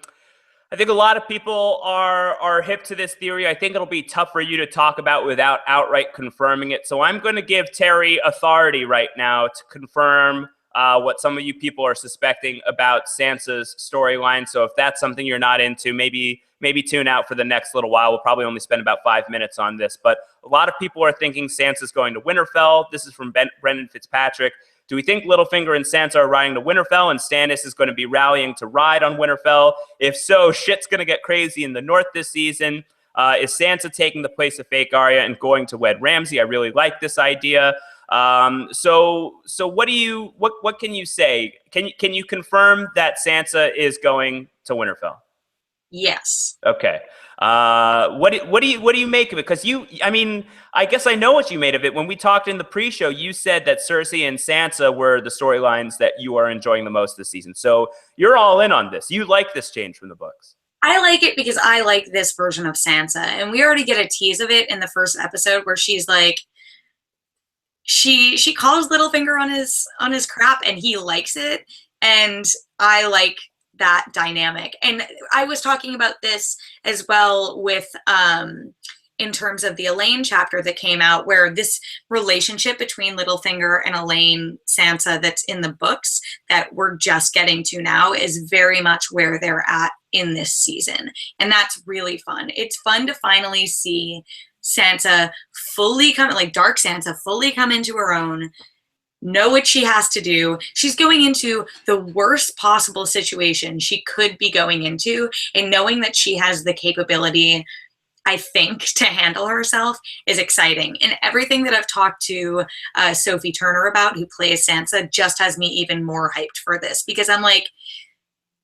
lot of people are hip to this theory. I think it'll be tough for you to talk about without outright confirming it. So I'm going to give Terri authority right now to confirm what some of you people are suspecting about Sansa's storyline. So if that's something you're not into, maybe tune out for the next little while. We'll probably only spend about 5 minutes on this. But a lot of people are thinking Sansa's going to Winterfell. This is from Brendan Fitzpatrick. Do we think Littlefinger and Sansa are riding to Winterfell and Stannis is going to be rallying to ride on Winterfell? If so, shit's going to get crazy in the north this season. Is Sansa taking the place of fake Arya and going to wed Ramsay? I really like this idea. So what can you say? Can you confirm that Sansa is going to Winterfell? Yes. Okay. What do you make of it? Because I guess I know what you made of it. When we talked in the pre-show, you said that Cersei and Sansa were the storylines that you are enjoying the most this season. So you're all in on this. You like this change from the books. I like it because I like this version of Sansa, and we already get a tease of it in the first episode where she's like, she calls Littlefinger on his crap, and he likes it, and I like that dynamic. And I was talking about this as well with in terms of the Elaine chapter that came out, where this relationship between Littlefinger and Elaine Sansa that's in the books that we're just getting to now is very much where they're at in this season. And that's really fun. It's fun to finally see Sansa fully come, like Dark Sansa fully come into her own, know what she has to do. She's going into the worst possible situation she could be going into, and knowing that she has the capability, I think, to handle herself is exciting. And everything that I've talked to Sophie Turner about, who plays Sansa, just has me even more hyped for this, because I'm like,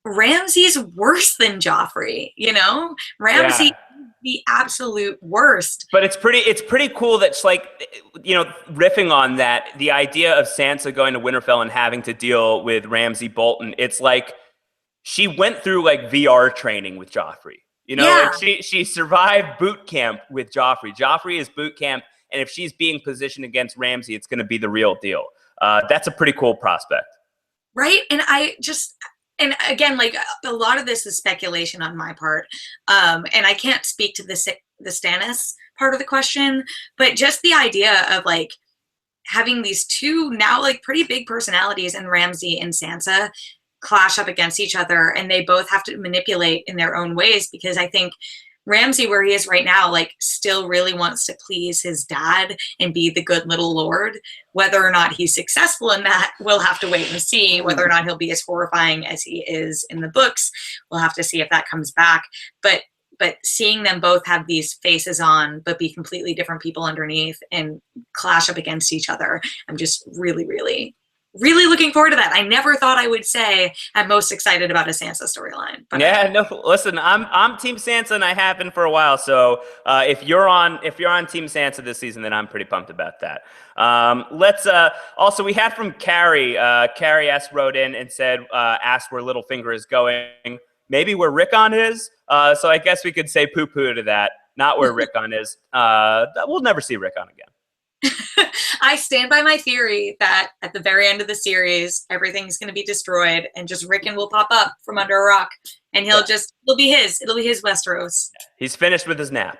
Ramsay's worse than Joffrey, you know? Ramsay is the absolute worst. But it's pretty cool that, like, you know, riffing on that, the idea of Sansa going to Winterfell and having to deal with Ramsay Bolton, it's like she went through like VR training with Joffrey. You know, like she survived boot camp with Joffrey. Joffrey is boot camp, and if she's being positioned against Ramsay, it's going to be the real deal. That's a pretty cool prospect. Right? And again, like, a lot of this is speculation on my part, and I can't speak to the Stannis part of the question, but just the idea of like having these two now like pretty big personalities in Ramsay and Sansa clash up against each other, and they both have to manipulate in their own ways, because I think Ramsay, where he is right now, like, still really wants to please his dad and be the good little lord. Whether or not he's successful in that, we'll have to wait and see. Whether or not he'll be as horrifying as he is in the books, we'll have to see if that comes back. But seeing them both have these faces on, but be completely different people underneath and clash up against each other, I'm just really, really, really looking forward to that. I never thought I would say I'm most excited about a Sansa storyline. Yeah, no, listen, I'm Team Sansa, and I have been for a while. So if you're on Team Sansa this season, then I'm pretty pumped about that. Let's also, we had from Carrie. Carrie S wrote in and said, asked where Littlefinger is going. Maybe where Rickon is. So I guess we could say poo-poo to that. Not where Rickon is. We'll never see Rickon again. I stand by my theory that at the very end of the series, everything's going to be destroyed, and just Rickon will pop up from under a rock, and it'll be his Westeros. He's finished with his nap.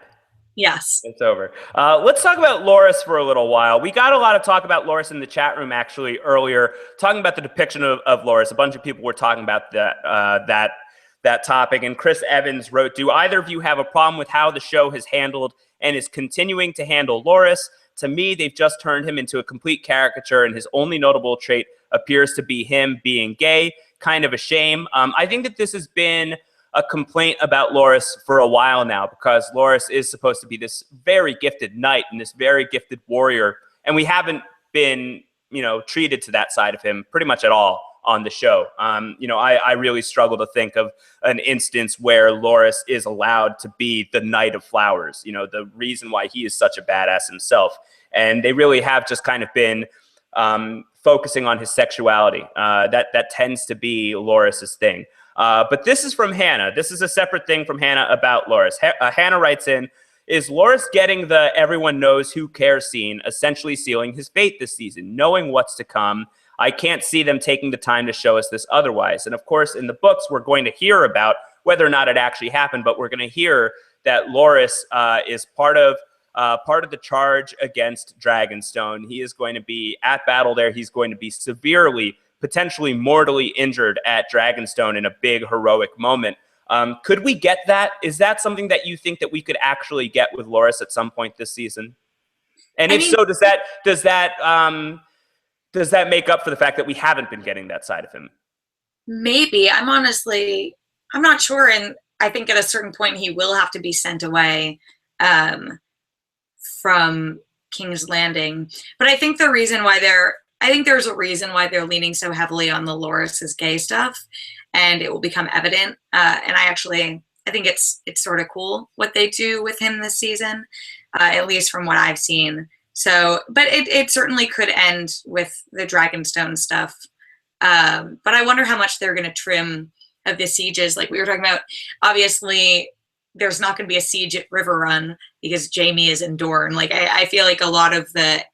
Yes. It's over. Let's talk about Loras for a little while. We got a lot of talk about Loras in the chat room actually earlier, talking about the depiction of Loras. A bunch of people were talking about that topic, and Chris Evans wrote, do either of you have a problem with how the show has handled and is continuing to handle Loras? To me, they've just turned him into a complete caricature, and his only notable trait appears to be him being gay. Kind of a shame. I think that this has been a complaint about Loras for a while now, because Loras is supposed to be this very gifted knight and this very gifted warrior, and we haven't been, you know, treated to that side of him pretty much at all on the show. You know, I really struggle to think of an instance where Loras is allowed to be the Knight of Flowers, you know, the reason why he is such a badass himself. And they really have just kind of been focusing on his sexuality. That tends to be Loras's thing. But this is from Hannah. This is a separate thing from Hannah about Loras. Hannah writes in, is Loras getting the everyone knows who cares scene, essentially sealing his fate this season, knowing what's to come? I can't see them taking the time to show us this otherwise. And of course, in the books, we're going to hear about whether or not it actually happened, but we're going to hear that Loras is part of the charge against Dragonstone. He is going to be at battle there. He's going to be severely, potentially mortally injured at Dragonstone in a big heroic moment. Could we get that? Is that something that you think that we could actually get with Loras at some point this season? And if so, does that make up for the fact that we haven't been getting that side of him? Maybe. I'm not sure. And I think at a certain point he will have to be sent away from King's Landing. But I think there's a reason why they're leaning so heavily on the Loras' gay stuff, and it will become evident. And I think it's sort of cool what they do with him this season, at least from what I've seen. So, but it certainly could end with the Dragonstone stuff. But I wonder how much they're going to trim of the sieges. Like we were talking about, obviously there's not going to be a siege at River Run because Jaime is in Dorne. Like I feel like a lot of the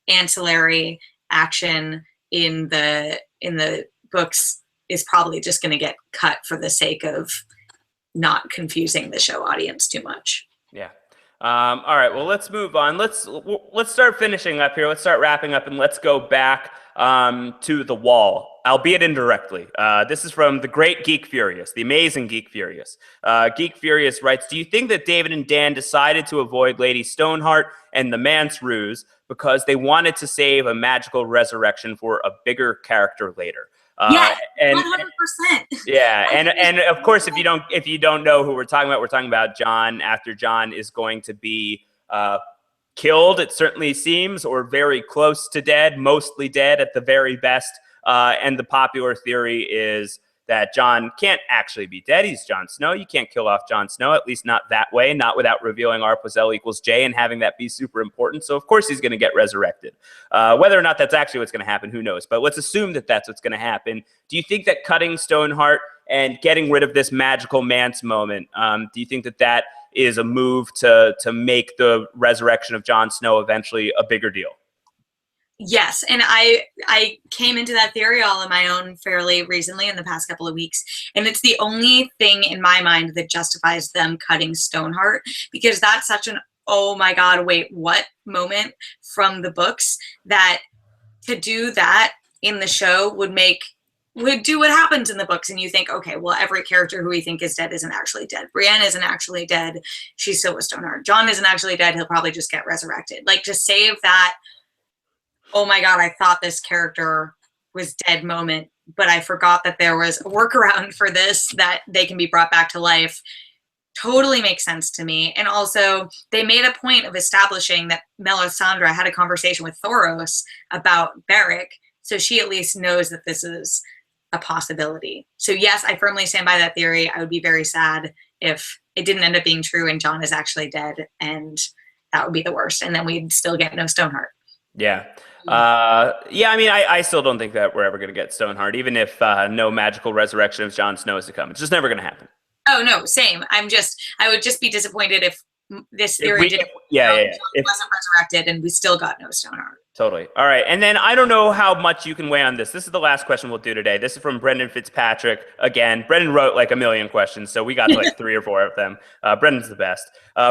ancillary action in the books is probably just going to get cut for the sake of not confusing the show audience too much. Yeah. All right, well, let's move on. Let's start finishing up here. Let's start wrapping up, and let's go back to the wall, albeit indirectly. This is from the great Geek Furious, the amazing Geek Furious. Geek Furious writes, "Do you think that David and Dan decided to avoid Lady Stoneheart and the Mance ruse because they wanted to save a magical resurrection for a bigger character later?" Yes, And 100%. yeah, and of course, if you don't know who we're talking about John after John is going to be killed. It certainly seems, or very close to dead, mostly dead at the very best. And the popular theory is that John can't actually be dead. He's Jon Snow. You can't kill off Jon Snow, at least not that way, not without revealing R plus L equals J and having that be super important. So, of course, he's going to get resurrected. Whether or not that's actually what's going to happen, who knows? But let's assume that that's what's going to happen. Do you think that cutting Stoneheart and getting rid of this magical Mance moment, do you think that that is a move to make the resurrection of Jon Snow eventually a bigger deal? Yes, and I came into that theory all on my own fairly recently in the past couple of weeks, and it's the only thing in my mind that justifies them cutting Stoneheart, because that's such an oh my god, wait, what moment from the books, that to do that in the show would do what happens in the books, and you think, okay, well, every character who we think is dead isn't actually dead. Brienne isn't actually dead. She's still with Stoneheart. Jon isn't actually dead. He'll probably just get resurrected. Like, to save that oh my god, I thought this character was dead moment, but I forgot that there was a workaround for this, that they can be brought back to life, totally makes sense to me. And also, they made a point of establishing that Melisandre had a conversation with Thoros about Beric, so she at least knows that this is a possibility. So yes, I firmly stand by that theory. I would be very sad if it didn't end up being true and Jon is actually dead, and that would be the worst, and then we'd still get no Stoneheart. Yeah. I mean, I still don't think that we're ever going to get Stoneheart, even if no magical resurrection of Jon Snow is to come. It's just never going to happen. Oh, no, same. I would just be disappointed if this theory Jon wasn't resurrected and we still got no Stoneheart. Totally. All right. And then I don't know how much you can weigh on this. This is the last question we'll do today. This is from Brendan Fitzpatrick. Again, Brendan wrote like a million questions, so we got like 3 or 4 of them. Brendan's the best.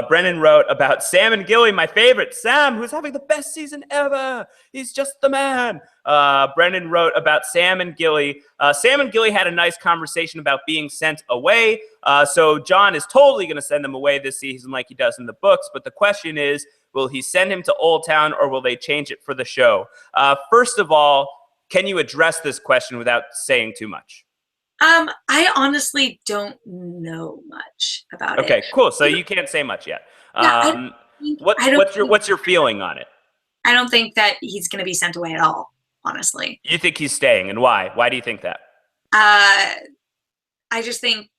Brendan wrote about Sam and Gilly, my favorite. Sam, who's having the best season ever. He's just the man. Brendan wrote about Sam and Gilly. Sam and Gilly had a nice conversation about being sent away. So John is totally going to send them away this season like he does in the books. But the question is, will he send him to Old Town, or will they change it for the show? First of all, can you address this question without saying too much? I honestly don't know much about it. Okay, cool. So you can't say much yet. What's your feeling on it? I don't think that he's going to be sent away at all, honestly. You think he's staying, and why? Why do you think that? I just think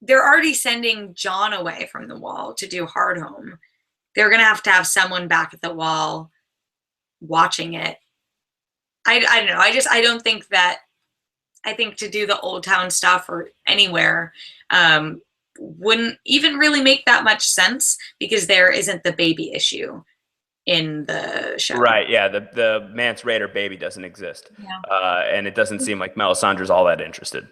they're already sending Jon away from the Wall to do Hardhome. They're going to have someone back at the Wall watching it. I don't know. I don't think that, I think to do the Old Town stuff or anywhere wouldn't even really make that much sense, because there isn't the baby issue in the show. Right, yeah. The Mance Raider baby doesn't exist. Yeah. And it doesn't seem like Melisandre's all that interested.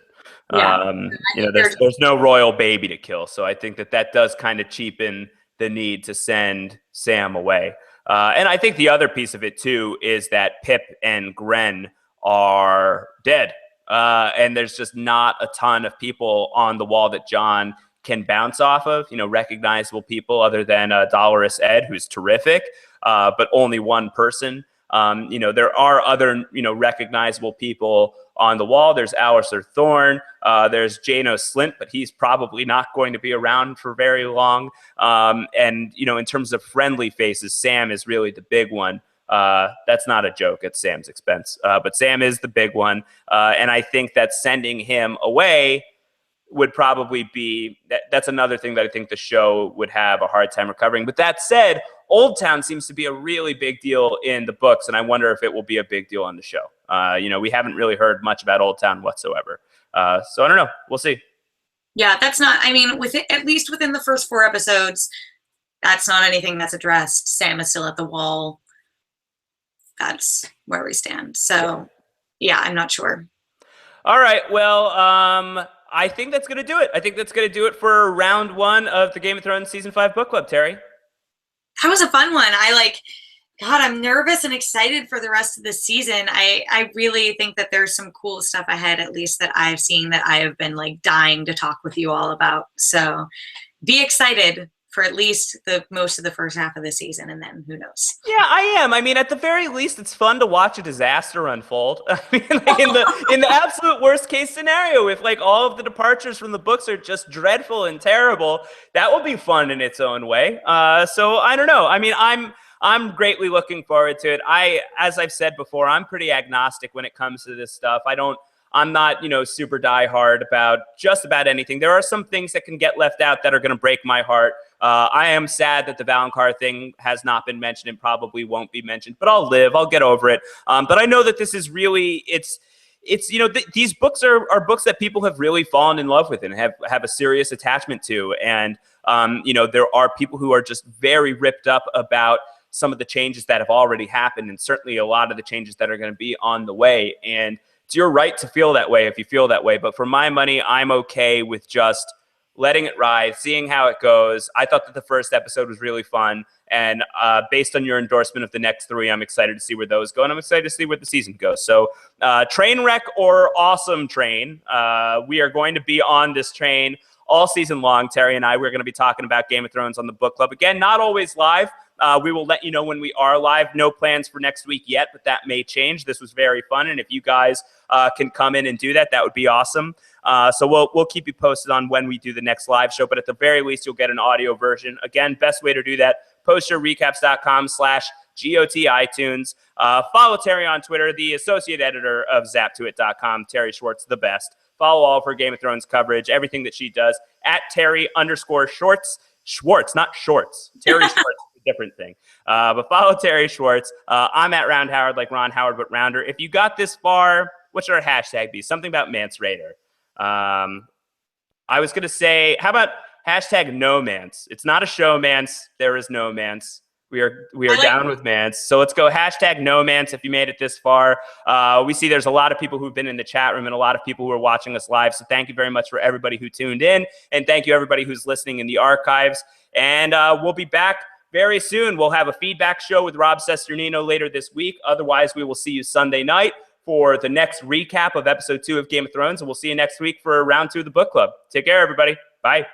Yeah. There's no royal baby to kill. So I think that does kind of cheapen the need to send Sam away. And I think the other piece of it, too, is that Pip and Gren are dead. And there's just not a ton of people on the Wall that Jon can bounce off of, recognizable people other than Dolorous Ed, who's terrific, but only one person. There are other, recognizable people on the Wall. There's Alistair Thorne. There's Janos Slint, but he's probably not going to be around for very long. And, in terms of friendly faces, Sam is really the big one. That's not a joke at Sam's expense, but Sam is the big one. And I think that sending him away would probably be, that's another thing that I think the show would have a hard time recovering. But that said, Old Town seems to be a really big deal in the books, and I wonder if it will be a big deal on the show. We haven't really heard much about Old Town whatsoever. So I don't know. We'll see. Yeah, that's not, at least within the first 4 episodes, that's not anything that's addressed. Sam is still at the Wall. That's where we stand. So, yeah, I'm not sure. All right. Well, I think that's going to do it. I think that's going to do it for round 1 of the Game of Thrones Season 5 Book Club, Terri. That was a fun one. God, I'm nervous and excited for the rest of the season. I really think that there's some cool stuff ahead, at least that I've seen, that I have been like dying to talk with you all about. So be excited for at least the most of the first half of the season, and then who knows. Yeah, I am. I mean, at the very least, it's fun to watch a disaster unfold. I mean, like in the absolute worst case scenario, if like all of the departures from the books are just dreadful and terrible, that will be fun in its own way. So I don't know. I mean, I'm greatly looking forward to it. As I've said before, I'm pretty agnostic when it comes to this stuff. I'm not, super diehard about just about anything. There are some things that can get left out that are going to break my heart. I am sad that the Valonqar thing has not been mentioned and probably won't be mentioned, but I'll live. I'll get over it. But I know that this is really, these books are books that people have really fallen in love with and have a serious attachment to. And, there are people who are just very ripped up about some of the changes that have already happened, and certainly a lot of the changes that are going to be on the way. And it's your right to feel that way if you feel that way. But for my money, I'm okay with just letting it ride, seeing how it goes. I thought that the first episode was really fun. And based on your endorsement of the next 3, I'm excited to see where those go. And I'm excited to see where the season goes. So train wreck or awesome train, we are going to be on this train all season long. Terri and I, we're going to be talking about Game of Thrones on the book club. Again, not always live. We will let you know when we are live. No plans for next week yet, but that may change. This was very fun, and if you guys can come in and do that, that would be awesome. So we'll keep you posted on when we do the next live show, but at the very least, you'll get an audio version. Again, best way to do that, postyourrecaps.com/GOT iTunes. Follow Terri on Twitter, the associate editor of zaptoit.com, Terri Schwartz, the best. Follow all of her Game of Thrones coverage, everything that she does, at Terri_Schwartz. Schwartz, not shorts. Terri Schwartz. Different thing. But follow Terri Schwartz. I'm at Round Howard, like Ron Howard, but rounder. If you got this far, what should our hashtag be? Something about Mance Raider. I was going to say, how about hashtag no Mance? It's not a show, Mance. There is no Mance. We are down with Mance. So let's go hashtag no Mance if you made it this far. We see there's a lot of people who've been in the chat room and a lot of people who are watching us live. So thank you very much for everybody who tuned in. And thank you everybody who's listening in the archives. And we'll be back very soon. We'll have a feedback show with Rob Cesternino later this week. Otherwise, we will see you Sunday night for the next recap of episode 2 of Game of Thrones. And we'll see you next week for round 2 of the book club. Take care, everybody. Bye. Bye.